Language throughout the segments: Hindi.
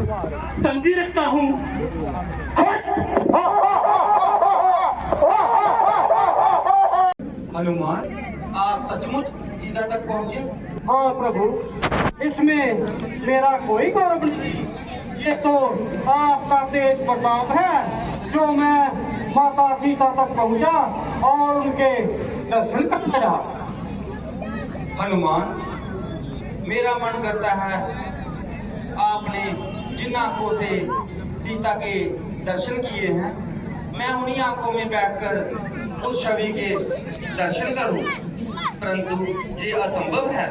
समझी रखता हूँ। हनुमान, आप सचमुच सीता तक पहुँचे? हाँ प्रभु, इसमें मेरा कोई गौरव नहीं। ये तो आपका तेज प्रताप है जो मैं माता सीता तक पहुंचा और उनके दर्शन कर आया। हनुमान, मेरा मन करता है आपने जिन आंखों से सीता के दर्शन किए हैं, मैं उन्हीं आंखों में बैठकर उस छवि के दर्शन करूं, परंतु ये असंभव है।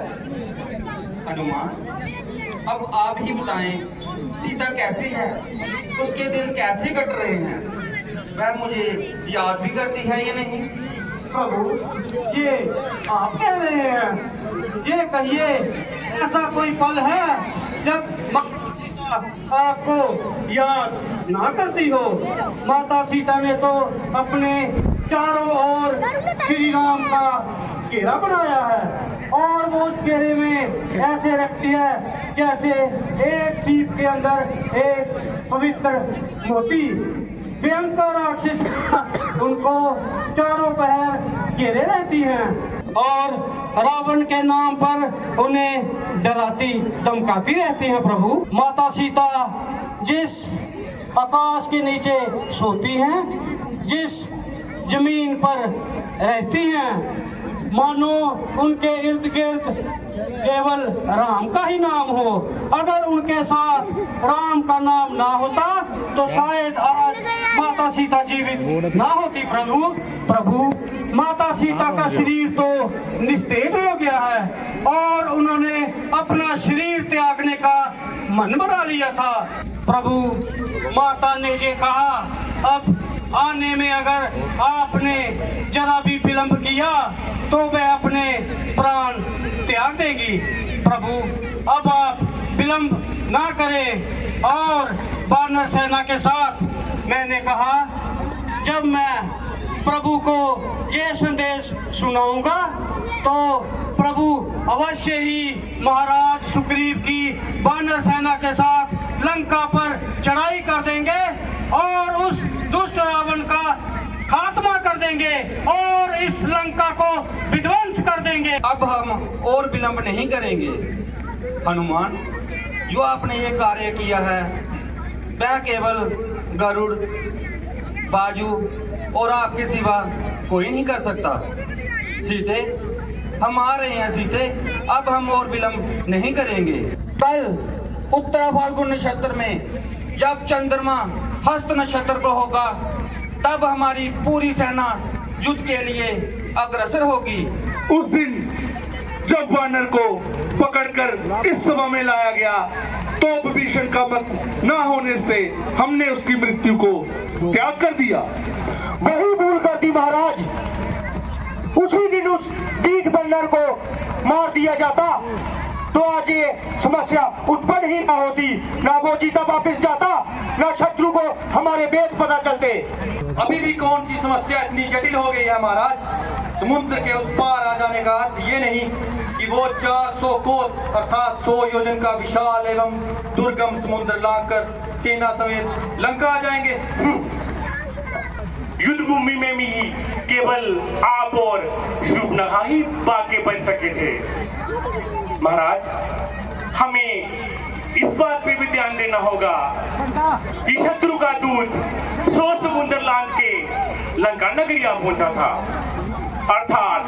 हनुमान, अब आप ही बताएं, सीता कैसी है, उसके दिन कैसे कट रहे हैं, वह मुझे याद भी करती है या नहीं? प्रभु, ये आप कह रहे हैं? ये कहिए, ऐसा कोई पल है जब माता सीता आपको याद ना करती हो? माता सीता ने तो अपने चारों ओर श्री राम का घेरा बनाया है और वो उस घेरे में ऐसे रखती है जैसे एक सीप के अंदर एक पवित्र मोती। भयंकर राक्षस उनको चारों पहर घेरे रहती हैं और रावण के नाम पर उन्हें डराती धमकाती रहती हैं। प्रभु, माता सीता जिस आकाश के नीचे सोती हैं, जिस जमीन पर रहती हैं, मानो उनके इर्द गिर्द केवल राम का ही नाम हो। अगर उनके साथ राम का नाम ना होता तो शायद आज माता सीता जीवित ना होती। प्रभु, माता सीता का शरीर तो निस्तेज हो गया है और उन्होंने अपना शरीर त्यागने का मन बना लिया था। प्रभु, माता ने ये कहा, अब आने में अगर आपने जरा भी विलंब किया तो वह अपने प्राण त्याग देगी। प्रभु, अब आप विलंब ना करें। और वानर सेना के साथ मैंने कहा, जब मैं प्रभु को ये संदेश सुनाऊंगा तो प्रभु अवश्य ही महाराज सुग्रीव की वानर सेना के साथ लंका पर चढ़ाई कर देंगे और उस दुष्ट रावण का खात्मा कर देंगे और इस लंका को विध्वंस कर देंगे। अब हम और विलंब नहीं करेंगे। हनुमान, जो आपने ये कार्य किया है वह केवल गरुड़, बाजू और आपके सिवा कोई नहीं कर सकता। सीते, हम आ रहे हैं। सीते, अब हम और विलंब नहीं करेंगे। कल उत्तरा फाल्गुन नक्षत्र में जब चंद्रमा हस्त नक्षत्र पर होगा तब हमारी पूरी सेना युद्ध के लिए अग्रसर होगी। उस दिन जब वानर को पकड़कर इस सभा में लाया गया तो विभीषण का मत न होने से हमने उसकी मृत्यु को त्याग कर दिया। वही भूल करती महाराज, उसी दिन उस ढीठ बंदर को मार दिया जाता तो आज ये समस्या उत्पन्न ही ना होती, ना वो जीता वापस जाता, ना शत्रु को हमारे वेद पता चलते। अभी भी कौन सी समस्या इतनी जटिल हो गई है महाराज? समुद्र के उस पार आ जाने का अर्थ ये नहीं कि वो 400 कोस अर्थात 100 योजन का विशाल एवं दुर्गम समुद्र लांघकर सेना समेत लंका आ जाएंगे। युद्ध भूमि में भी केवल आप और शूर्पणखा ही बाकी बच सके थे। महाराज, हमें इस बात पे भी ध्यान देना होगा कि शत्रु का दूत 100 समुद्र लांघ के लंका नगरी आ पहुंचा था, अर्थात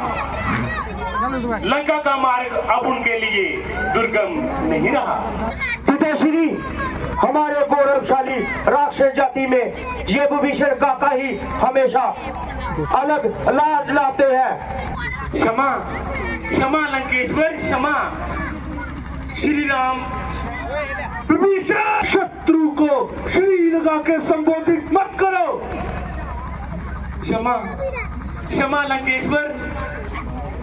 लंका का मार्ग अब उनके लिए दुर्गम नहीं रहा। पिताश्री, हमारे गौरवशाली राक्षस जाति में ये विभीषण काका ही हमेशा अलग लाज लाते हैं। क्षमा क्षमा लंकेश्वर, क्षमा। श्री राम, विभीषण, शत्रु को श्री लगा के संबोधित मत करो। क्षमा क्षमा लंकेश्वर।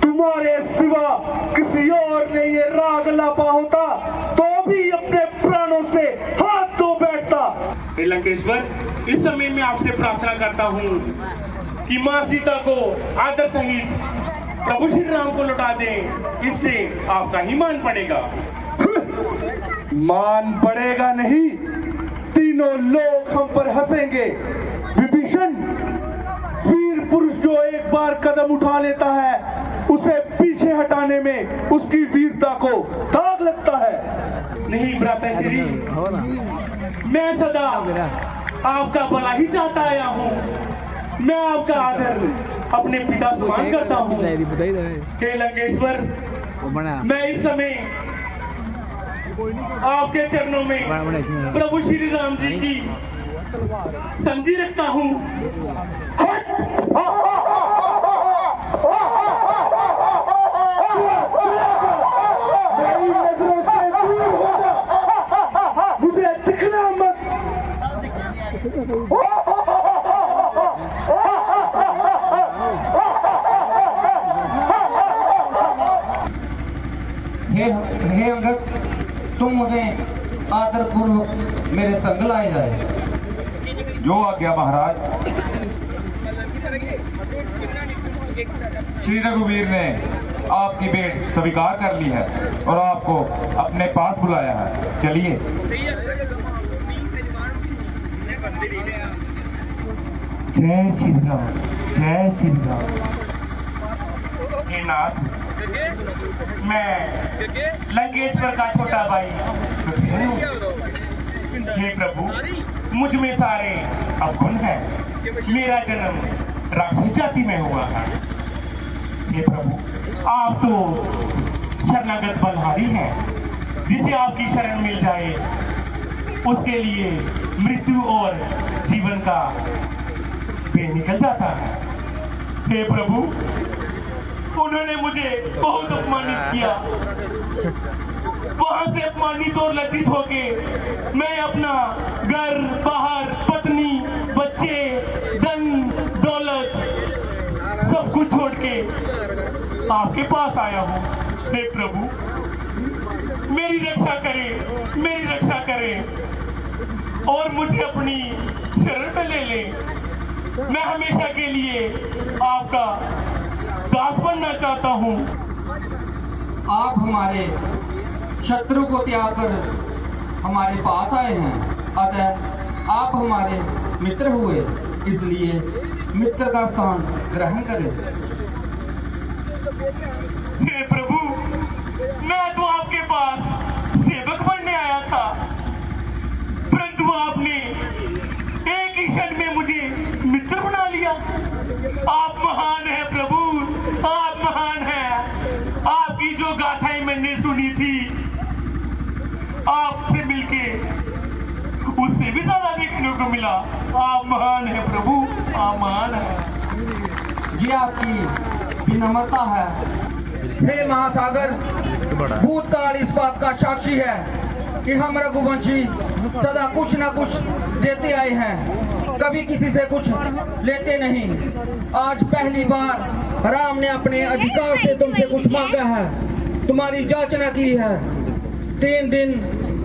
तुम्हारे सिवा किसी और ने ये राग लापा होता तो भी अपने प्राणों से हाथ धो बैठता। हे लंकेश्वर, इस समय मैं आपसे प्रार्थना करता हूँ कि माँ सीता को आदर सहित प्रभु श्री राम को लौटा दें, इससे आपका ही मान पड़ेगा। मान पड़ेगा नहीं, तीनों लोग हम पर हंसेंगे। विभीषण, वीर पुरुष जो एक बार कदम उठा लेता है, उसे पीछे हटाने में उसकी वीरता को दाग लगता है। नहीं भ्राताश्री, मैं सदा आपका भला ही चाहता आया हूँ। मैं आपका आदर अपने पिता समान करता हूँ। हे लंकेश्वर, मैं इस समय आपके चरणों में प्रभु श्री राम जी की संधि रखता हूँ। मेरी नजरों से दूर हो जा, मुझे दिखना मत। हे अंगद, तुम मुझे आदरपूर्वक मेरे संग लाए जाए। जो आज्ञा महाराज। श्री रघुवीर ने आपकी भेंट स्वीकार कर ली है और आपको अपने पास बुलाया है। चलिए। जय श्री राम, जय श्री राम। हे नाथ, मैं लंकेश्वर का छोटा भाई हे प्रभु, मुझ में सारे अवगुण हैं। मेरा जन्म राक्षस जाति में हुआ है। हे प्रभु, आप तो शरणागत बलहारी हैं। जिसे आपकी शरण मिल जाए उसके लिए मृत्यु और जीवन का पेड़ निकल जाता है। हे प्रभु, उन्होंने मुझे बहुत अपमानित किया। वहां से अपमानित और लज्जित होके मैं अपना घर बाहर, पत्नी, बच्चे, धन दौलत सब कुछ छोड़ के आपके पास आया हूँ। हे प्रभु, मेरी रक्षा करें, मेरी रक्षा करें और मुझे अपनी शरण में ले लें। मैं हमेशा के लिए आपका दास बनना चाहता हूँ। आप हमारे शत्रु को त्याग कर हमारे पास आए हैं, अतः आप हमारे मित्र हुए, इसलिए मित्र का स्थान ग्रहण करें। हे प्रभु, मैं तो आपके पास सेवक बनने आया था, परंतु आपने एक ही क्षण में मुझे मित्र बना लिया। आप महान हैं प्रभु, आप महान हैं। आपकी जो गाथाएं मैंने सुनी थी, आपसे मिलके उससे भी ज्यादा देखने को मिला। आप महान हैं प्रभु, आप महान हैं। ये आपकी विनम्रता है। हे महासागर, भूतकाल इस बात का साक्षी है कि हम रघुवंशी सदा कुछ ना कुछ देते आए हैं, कभी किसी से कुछ लेते नहीं। आज पहली बार राम ने अपने अधिकार से तुमसे कुछ मांगा है, तुम्हारी जांचना की है। 3 दिन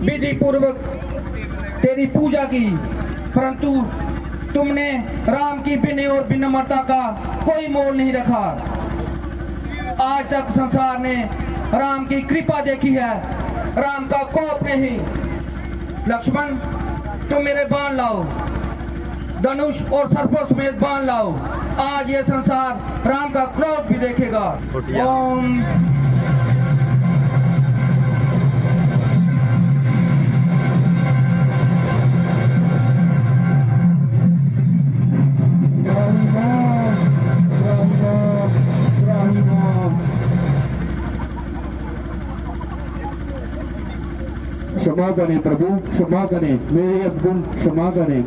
विधि पूर्वक तेरी पूजा की, परंतु तुमने राम की विनय और विनम्रता का कोई मोल नहीं रखा। आज तक संसार ने राम की कृपा देखी है, राम का कोप नहीं। लक्ष्मण, तुम मेरे बाण लाओ, धनुष और सर्पों समेत बाण लाओ। आज ये संसार राम का क्रोध भी देखेगा। ओम क्षमा करें प्रभु, क्षमा करें, मेरे अवगुण क्षमा करें।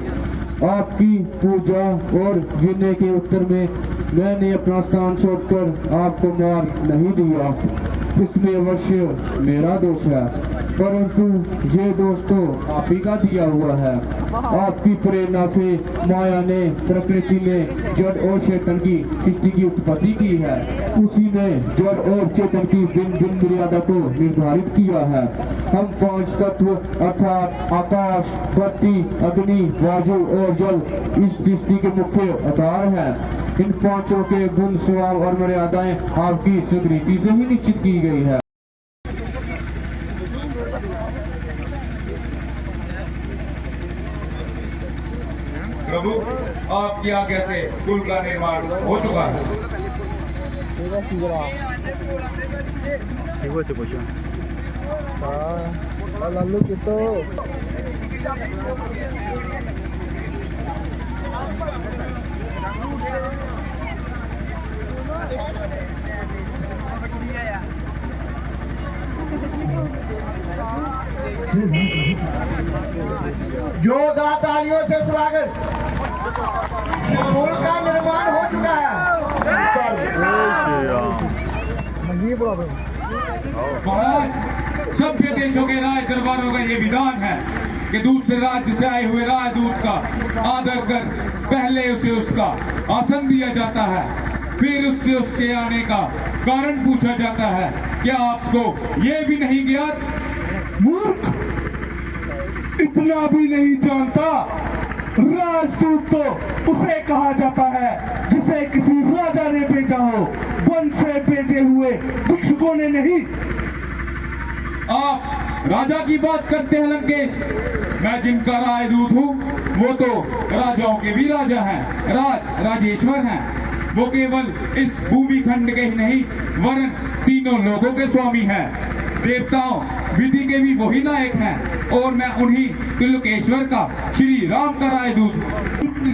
आपकी पूजा और विनय के उत्तर में मैंने अपना स्थान छोड़कर आपको मार नहीं दिया। इसमें अवश्य मेरा दोष है, परंतु ये दोष तो आप ही का दिया हुआ है। आपकी प्रेरणा से माया ने, प्रकृति ने जड़ और चेतन की सृष्टि की उत्पत्ति की है। उसी ने जड़ और चेतन की भिन्न भिन्न मर्यादा को निर्धारित किया है। हम 5 तत्व अर्थात आकाश, पृथ्वी, अग्नि, वायु और जल इस सृष्टि के मुख्य आधार हैं। इन 5 के गुण, स्वभाव और मर्यादाएं आपकी स्वीकृति से ही निश्चित की गई है। प्रभु, आपकी आज्ञा से पुल का निर्माण हो चुका है। lalu gitu. जोरदार तालियों से स्वागत। पुल का निर्माण हो चुका है। महाराज, सभ्य देशों के राज दरबारों का ये विधान है कि दूसरे राज्य से आए हुए राजदूत का आदर कर पहले उसे उसका आसन दिया जाता है, फिर उससे उसके आने का कारण पूछा जाता है। क्या आपको ये भी नहीं ज्ञात? मूर्ख, इतना भी नहीं जानता। राजदूत तो उसे कहा जाता है जिसे किसी राजा ने भेजा हो, वन से भेजे हुए भिक्षुकों ने नहीं। आप राजा की बात करते हैं लंकेश। मैं जिनका राजदूत हूँ वो तो राजाओं के भी राजा हैं, राजेश्वर हैं। वो केवल इस भूमि खंड के ही नहीं वरन तीनों लोगों के स्वामी हैं। देवताओं विधि के भी वही नायक हैं और मैं उन्हीं त्रिलोकेश्वर का श्री राम का राजदूत।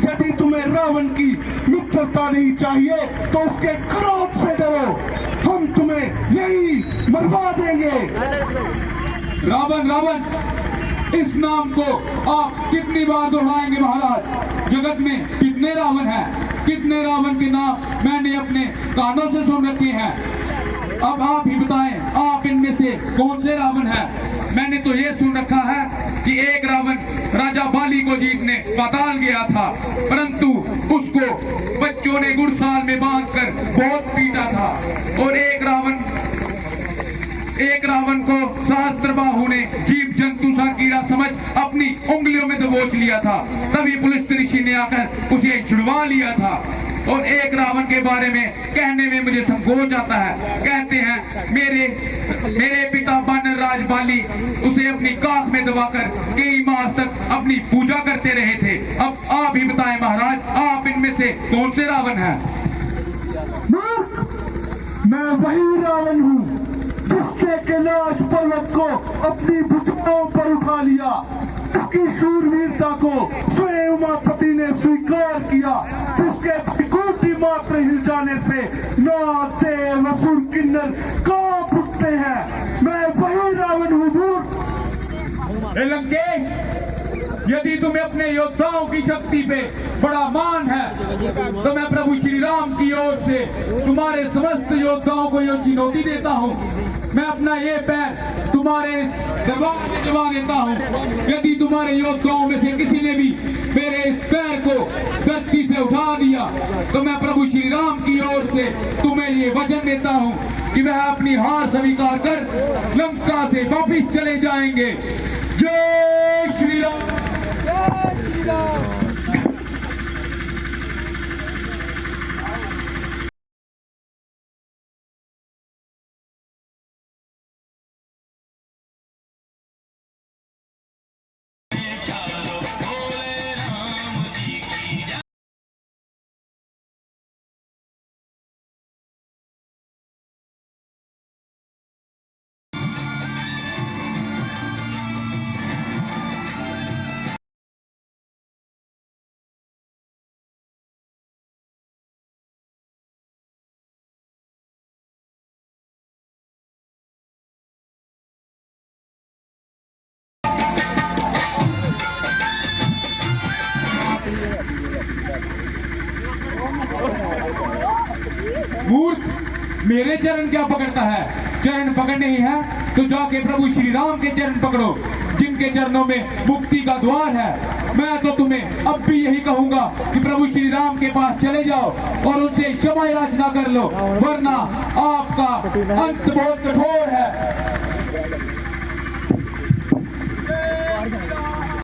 यदि तुम्हें रावण की मित्रता नहीं चाहिए तो उसके क्रोध से डरो। हम तुम्हें यही मरवा देंगे। रावण, रावण, इस नाम को आप कितनी बार दोहराएंगे महाराज? जगत में कितने रावण हैं? कितने रावण के नाम मैंने अपने कानों से सुन रखे हैं। अब आप ही बताएं, आप इनमें से कौन से रावण हैं? मैंने तो ये सुन रखा है कि एक रावण राजा बाली को जीतने पाताल गया था, परंतु उसको बच्चों ने गुड़साल में बांधकर बहुत पीटा था। और एक रावण को सहस्त्रबाहु ने जीव जंतु सा कीड़ा समझ अपनी उंगलियों में दबोच लिया था। तभी पुलिस ऋषि ने आकर उसे छुड़वा लिया था। और एक रावण के बारे में कहने में मुझे संकोच आता है। कहते हैं मेरे पिता बानर राज बाली उसे अपनी काख में दबाकर कई मास तक अपनी पूजा करते रहे थे। अब आप ही बताएं महाराज, आप इनमें से कौन से रावण हैं? मूर्ख, मैं वही रावण हूँ जिसने कैलाश पर्वत को अपनी भुजाओं पर उठा लिया, जिसकी शूरवीरता को स्वयं उमापति ने स्वीकार किया, जिसके त्रिकोटि मात्र हिल जाने से नाग देव असुर किन्नर कांप उठते हैं। मैं वही रावण हूँ। मूर्ख, लंकेश, यदि तुम्हें अपने योद्धाओं की शक्ति पे बड़ा मान है तो मैं प्रभु श्री राम की ओर से तुम्हारे समस्त योद्धाओं को यह चुनौती देता हूँ। मैं अपना ये पैर तुम्हारे इस दरबार में दबा देता हूँ। यदि तुम्हारे योद्धाओं में से किसी ने भी मेरे इस पैर को धरती से उठा दिया तो मैं प्रभु श्री राम की ओर से तुम्हें ये वचन देता हूँ कि वह अपनी हार स्वीकार कर लंका से वापिस चले जाएंगे। जय श्री राम। जय श्री राम। मूर्ख, मेरे चरण क्या पकड़ता है? चरण पकड़ने ही है तो जाके प्रभु श्री राम के चरण पकड़ो, जिनके चरणों में मुक्ति का द्वार है। मैं तो तुम्हें अब भी यही कहूंगा कि प्रभु श्री राम के पास चले जाओ और उनसे क्षमा याचना कर लो, वरना आपका अंत बहुत कठोर है।